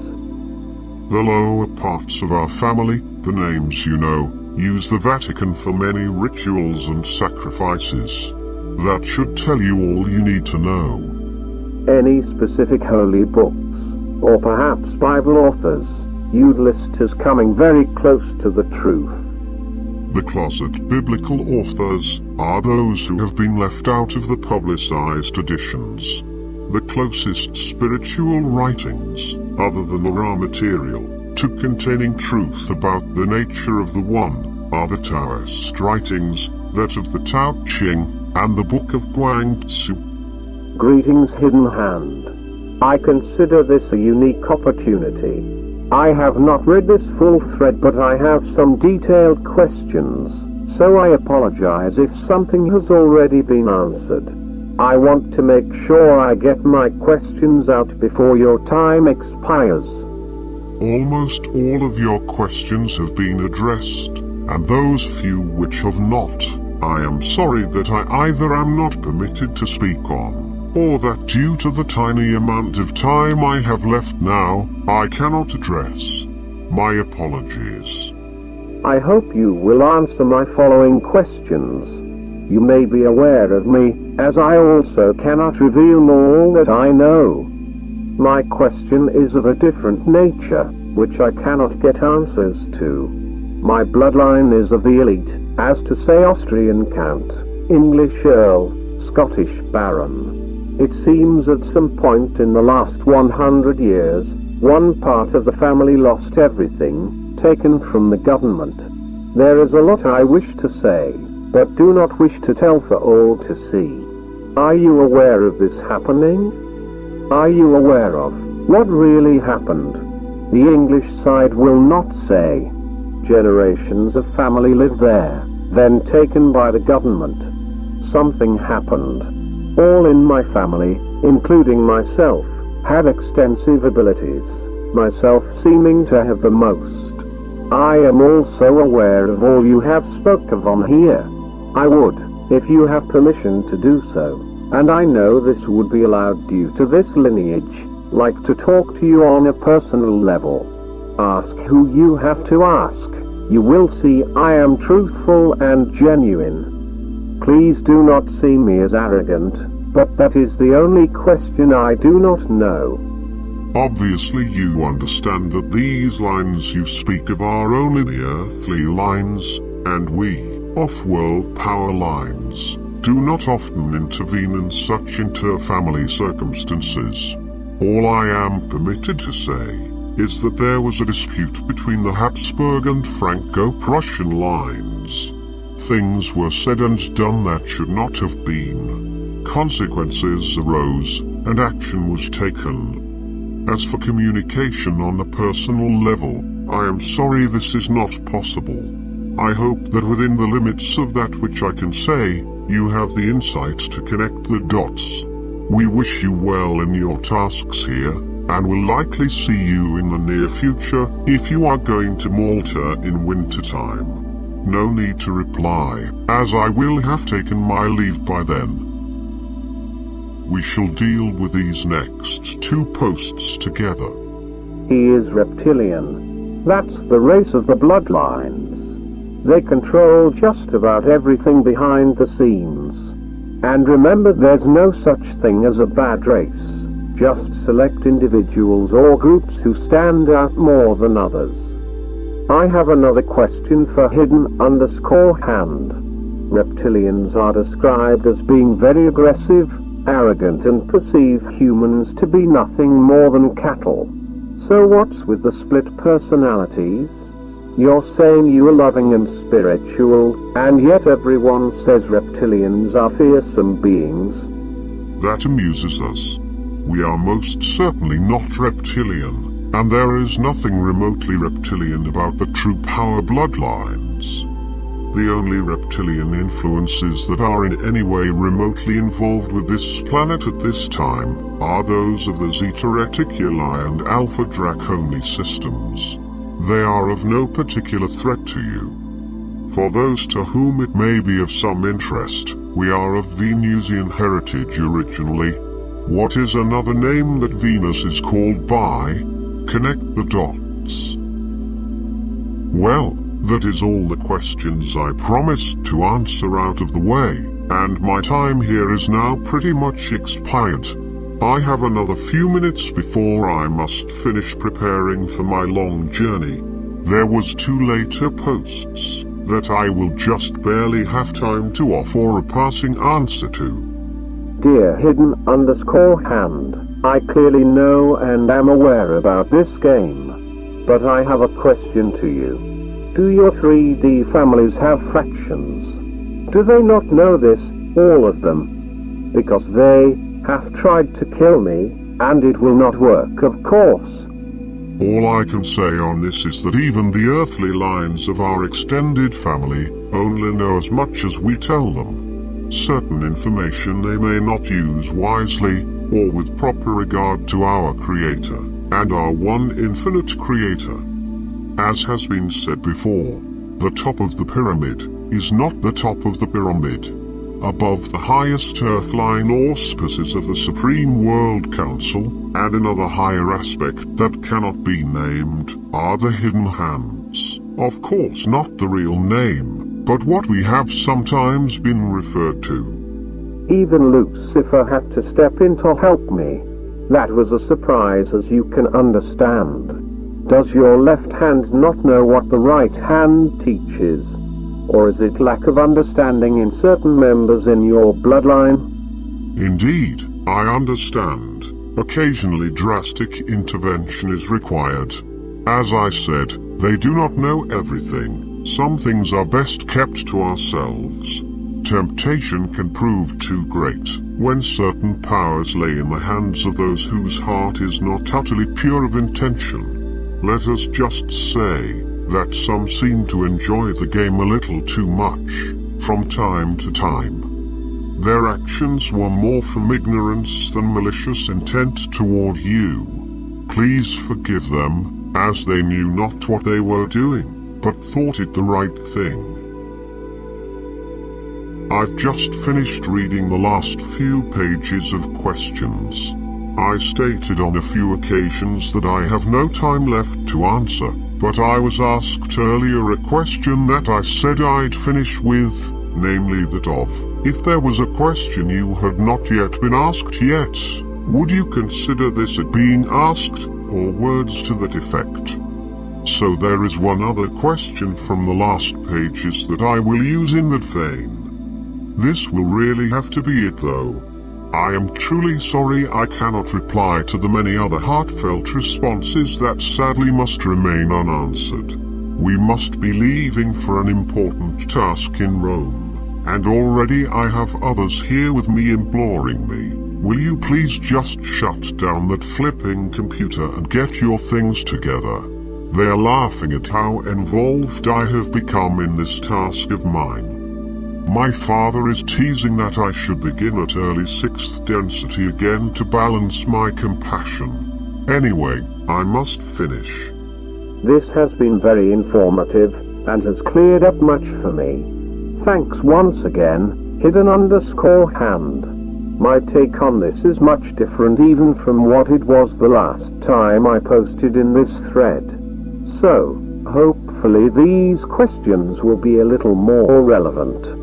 The lower parts of our family, the names you know, use the Vatican for many rituals and sacrifices. That should tell you all you need to know. Any specific holy books, or perhaps Bible authors, you'd list as coming very close to the truth? The closet biblical authors are those who have been left out of the publicized editions. The closest spiritual writings, other than the raw material, to containing truth about the nature of the One, are the Taoist writings, that of the Tao Te Ching, and the Book of Guangzi. Greetings, Hidden Hand. I consider this a unique opportunity. I have not read this full thread, but I have some detailed questions, so I apologize if something has already been answered. I want to make sure I get my questions out before your time expires. Almost all of your questions have been addressed, and those few which have not, I am sorry that I either am not permitted to speak on, or that due to the tiny amount of time I have left now, I cannot address. My apologies. I hope you will answer my following questions. You may be aware of me, as I also cannot reveal all that I know. My question is of a different nature, which I cannot get answers to. My bloodline is of the elite, as to say Austrian Count, English Earl, Scottish Baron. It seems at some point in the last 100 years, one part of the family lost everything, taken from the government. There is a lot I wish to say, but do not wish to tell for all to see. Are you aware of this happening? Are you aware of what really happened? The English side will not say. Generations of family lived there, then taken by the government. Something happened. All in my family, including myself, had extensive abilities, myself seeming to have the most. I am also aware of all you have spoke of on here. I would, if you have permission to do so, and I know this would be allowed due to this lineage, like to talk to you on a personal level. Ask who you have to ask. You will see I am truthful and genuine. Please do not see me as arrogant, but that is the only question I do not know. Obviously you understand that these lines you speak of are only the earthly lines, and we, off-world power lines, do not often intervene in such inter-family circumstances. All I am permitted to say is that there was a dispute between the Habsburg and Franco-Prussian lines. Things were said and done that should not have been. Consequences arose, and action was taken. As for communication on a personal level, I am sorry this is not possible. I hope that within the limits of that which I can say, you have the insight to connect the dots. We wish you well in your tasks here, and will likely see you in the near future if you are going to Malta in wintertime. No need to reply, as I will have taken my leave by then. We shall deal with these next two posts together. He is reptilian. That's the race of the bloodlines. They control just about everything behind the scenes. And remember, there's no such thing as a bad race. Just select individuals or groups who stand out more than others. I have another question for Hidden_Hand. Reptilians are described as being very aggressive, arrogant, and perceive humans to be nothing more than cattle. So what's with the split personalities? You're saying you are loving and spiritual, and yet everyone says reptilians are fearsome beings. That amuses us. We are most certainly not reptilian, and there is nothing remotely reptilian about the true power bloodlines. The only reptilian influences that are in any way remotely involved with this planet at this time are those of the Zeta Reticuli and Alpha Draconi systems. They are of no particular threat to you. For those to whom it may be of some interest, we are of Venusian heritage originally. What is another name that Venus is called by? Connect the dots. Well, that is all the questions I promised to answer out of the way, and my time here is now pretty much expired. I have another few minutes before I must finish preparing for my long journey. There was 2 later posts that I will just barely have time to offer a passing answer to. Dear hidden_hand, I clearly know and am aware about this game, but I have a question to you. Do your 3D families have fractions? Do they not know this, all of them? Because they have tried to kill me, and it will not work, of course. All I can say on this is that even the earthly lines of our extended family only know as much as we tell them. Certain information they may not use wisely or with proper regard to our Creator, and our one infinite Creator. As has been said before, the top of the pyramid is not the top of the pyramid. Above the highest earthline auspices of the Supreme World Council, and another higher aspect that cannot be named, are the hidden hands. Of course not the real name, but what we have sometimes been referred to. Even Lucifer had to step in to help me. That was a surprise, as you can understand. Does your left hand not know what the right hand teaches? Or is it lack of understanding in certain members in your bloodline? Indeed, I understand. Occasionally drastic intervention is required. As I said, they do not know everything. Some things are best kept to ourselves. Temptation can prove too great when certain powers lay in the hands of those whose heart is not utterly pure of intention. Let us just say that some seem to enjoy the game a little too much, from time to time. Their actions were more from ignorance than malicious intent toward you. Please forgive them, as they knew not what they were doing, but thought it the right thing. I've just finished reading the last few pages of questions. I stated on a few occasions that I have no time left to answer, but I was asked earlier a question that I said I'd finish with, namely that of, if there was a question you had not yet been asked yet, would you consider this at being asked, or words to that effect? So there is one other question from the last pages that I will use in that vein. This will really have to be it though. I am truly sorry I cannot reply to the many other heartfelt responses that sadly must remain unanswered. We must be leaving for an important task in Rome, and already I have others here with me imploring me. Will you please just shut down that flipping computer and get your things together? They are laughing at how involved I have become in this task of mine. My father is teasing that I should begin at early 6th density again to balance my compassion. Anyway, I must finish. This has been very informative, and has cleared up much for me. Thanks once again, hidden_hand. My take on this is much different even from what it was the last time I posted in this thread. So, hopefully these questions will be a little more relevant.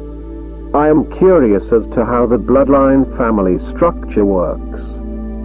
I am curious as to how the bloodline family structure works.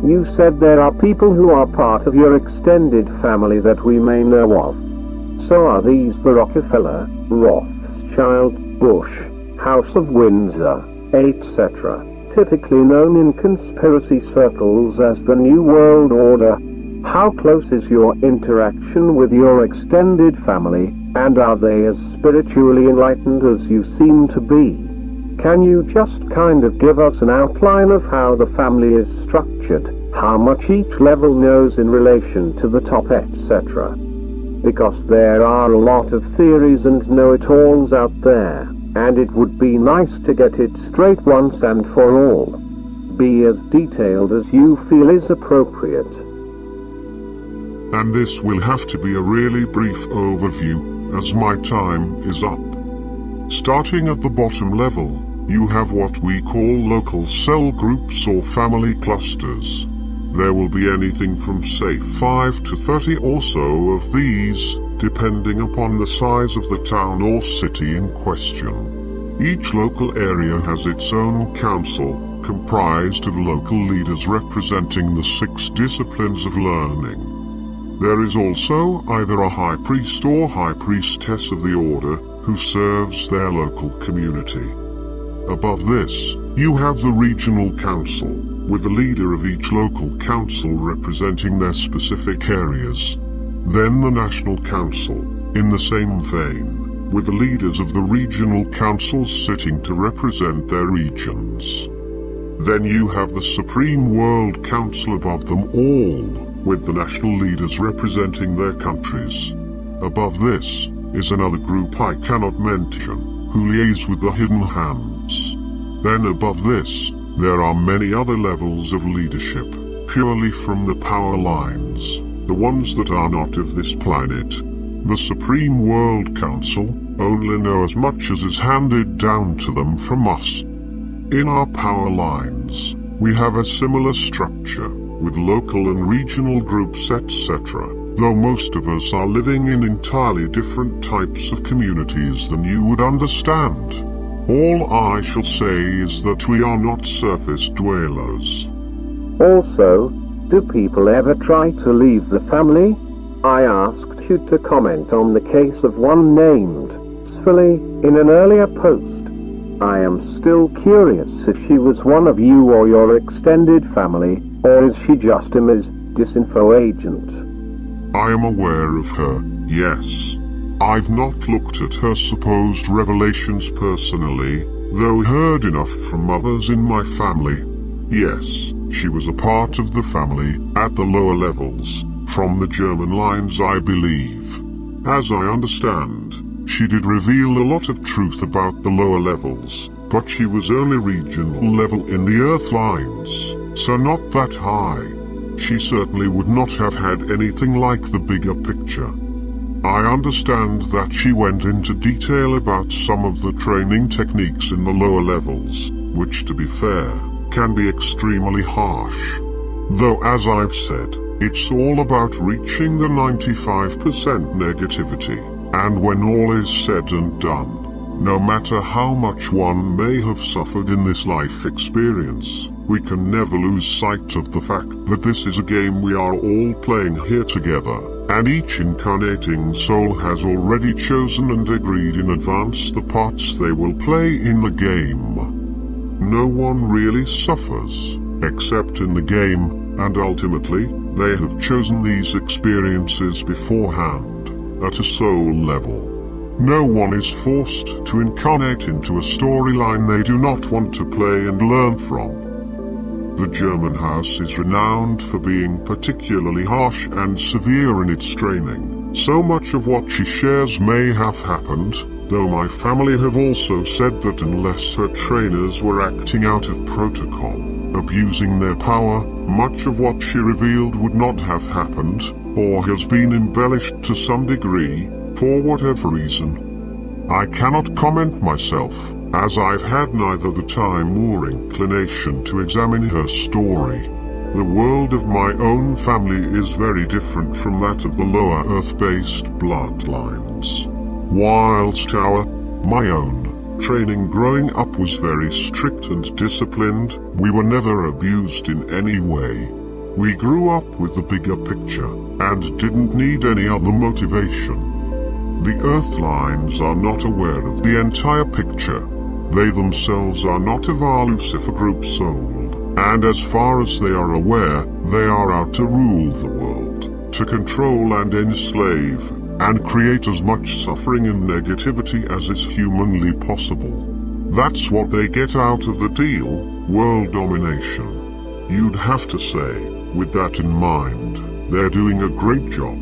You said there are people who are part of your extended family that we may know of. So are these the Rockefeller, Rothschild, Bush, House of Windsor, etc., typically known in conspiracy circles as the New World Order? How close is your interaction with your extended family, And are they as spiritually enlightened as you seem to be? Can you just kind of give us an outline of how the family is structured, how much each level knows in relation to the top, etc.? Because there are a lot of theories and know-it-alls out there, and it would be nice to get it straight once and for all. Be as detailed as you feel is appropriate. And this will have to be a really brief overview, as my time is up. Starting at the bottom level, you have what we call local cell groups or family clusters. There will be anything from say 5 to 30 or so of these, depending upon the size of the town or city in question. Each local area has its own council, comprised of local leaders representing the 6 disciplines of learning. There is also either a high priest or high priestess of the order who serves their local community. Above this, you have the regional council, with the leader of each local council representing their specific areas. Then the national council, in the same vein, with the leaders of the regional councils sitting to represent their regions. Then you have the Supreme World Council above them all, with the national leaders representing their countries. Above this is another group I cannot mention, who liaise with the hidden hands. Then above this, there are many other levels of leadership, purely from the power lines, the ones that are not of this planet. The Supreme World Council only know as much as is handed down to them from us. In our power lines, we have a similar structure, with local and regional groups etc., though most of us are living in entirely different types of communities than you would understand. All I shall say is that we are not surface dwellers. Also, do people ever try to leave the family? I asked you to comment on the case of one named Sphilly in an earlier post. I am still curious if she was one of you or your extended family, or is she just a disinfo agent? I am aware of her, yes. I've not looked at her supposed revelations personally, though heard enough from others in my family. Yes, she was a part of the family at the lower levels, from the German lines I believe. As I understand, she did reveal a lot of truth about the lower levels, but she was only regional level in the Earth lines, so not that high. She certainly would not have had anything like the bigger picture. I understand that she went into detail about some of the training techniques in the lower levels, which to be fair, can be extremely harsh. Though as I've said, it's all about reaching the 95% negativity, and when all is said and done, no matter how much one may have suffered in this life experience, we can never lose sight of the fact that this is a game we are all playing here together, and each incarnating soul has already chosen and agreed in advance the parts they will play in the game. No one really suffers, except in the game, and ultimately, they have chosen these experiences beforehand, at a soul level. No one is forced to incarnate into a storyline they do not want to play and learn from. The German house is renowned for being particularly harsh and severe in its training. So much of what she shares may have happened, though my family have also said that unless her trainers were acting out of protocol, abusing their power, much of what she revealed would not have happened, or has been embellished to some degree, for whatever reason. I cannot comment myself, as I've had neither the time or inclination to examine her story. The world of my own family is very different from that of the lower earth-based bloodlines. Whilst my own training growing up was very strict and disciplined, we were never abused in any way. We grew up with the bigger picture, and didn't need any other motivation. The Earthlines are not aware of the entire picture. They themselves are not of our Lucifer group soul, and as far as they are aware, they are out to rule the world, to control and enslave, and create as much suffering and negativity as is humanly possible. That's what they get out of the deal, world domination. You'd have to say, with that in mind, they're doing a great job.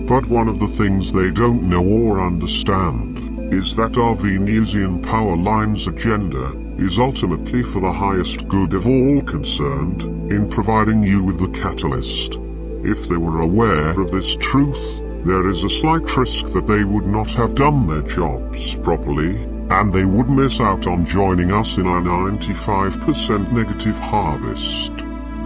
But one of the things they don't know or understand is that our Venusian power line's agenda is ultimately for the highest good of all concerned in providing you with the catalyst. If they were aware of this truth, there is a slight risk that they would not have done their jobs properly, and they would miss out on joining us in our 95% negative harvest.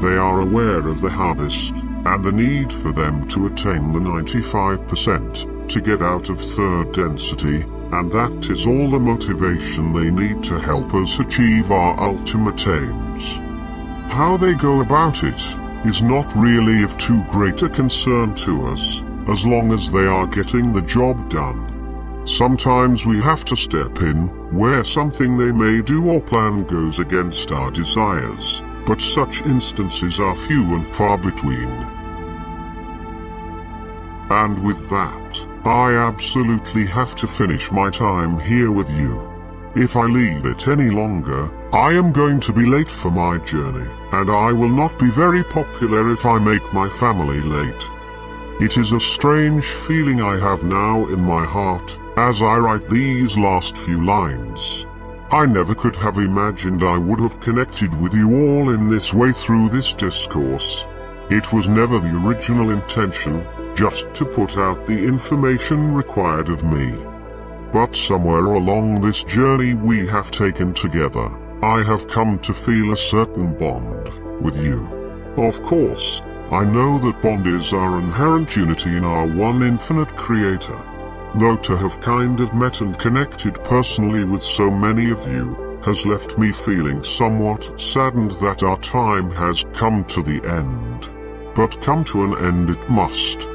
They are aware of the harvest, and the need for them to attain the 95% to get out of third density, and that is all the motivation they need to help us achieve our ultimate aims. How they go about it is not really of too great a concern to us, as long as they are getting the job done. Sometimes we have to step in where something they may do or plan goes against our desires, but such instances are few and far between. And with that, I absolutely have to finish my time here with you. If I leave it any longer, I am going to be late for my journey, and I will not be very popular if I make my family late. It is a strange feeling I have now in my heart as I write these last few lines. I never could have imagined I would have connected with you all in this way through this discourse. It was never the original intention, just to put out the information required of me. But somewhere along this journey we have taken together, I have come to feel a certain bond with you. Of course, I know that bond is our inherent unity in our one infinite Creator. Though to have kind of met and connected personally with so many of you has left me feeling somewhat saddened that our time has come to the end. But come to an end it must.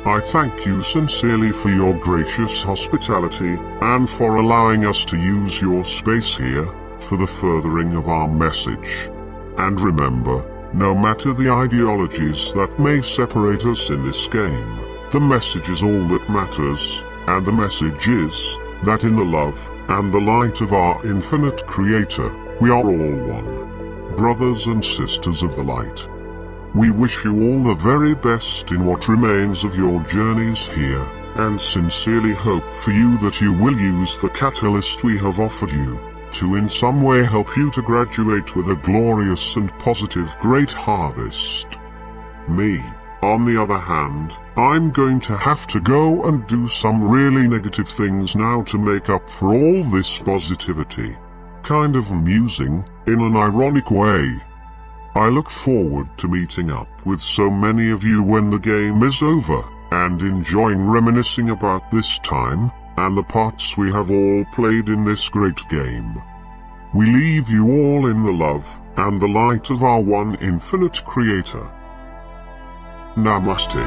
I thank you sincerely for your gracious hospitality and for allowing us to use your space here for the furthering of our message. And remember, no matter the ideologies that may separate us in this game, the message is all that matters, and the message is that in the love and the light of our infinite Creator, we are all one, brothers and sisters of the light. We wish you all the very best in what remains of your journeys here, and sincerely hope for you that you will use the catalyst we have offered you to in some way help you to graduate with a glorious and positive great harvest. Me, on the other hand, I'm going to have to go and do some really negative things now to make up for all this positivity. Kind of amusing, in an ironic way. I look forward to meeting up with so many of you when the game is over, and enjoying reminiscing about this time, and the parts we have all played in this great game. We leave you all in the love and the light of our one infinite Creator. Namaste.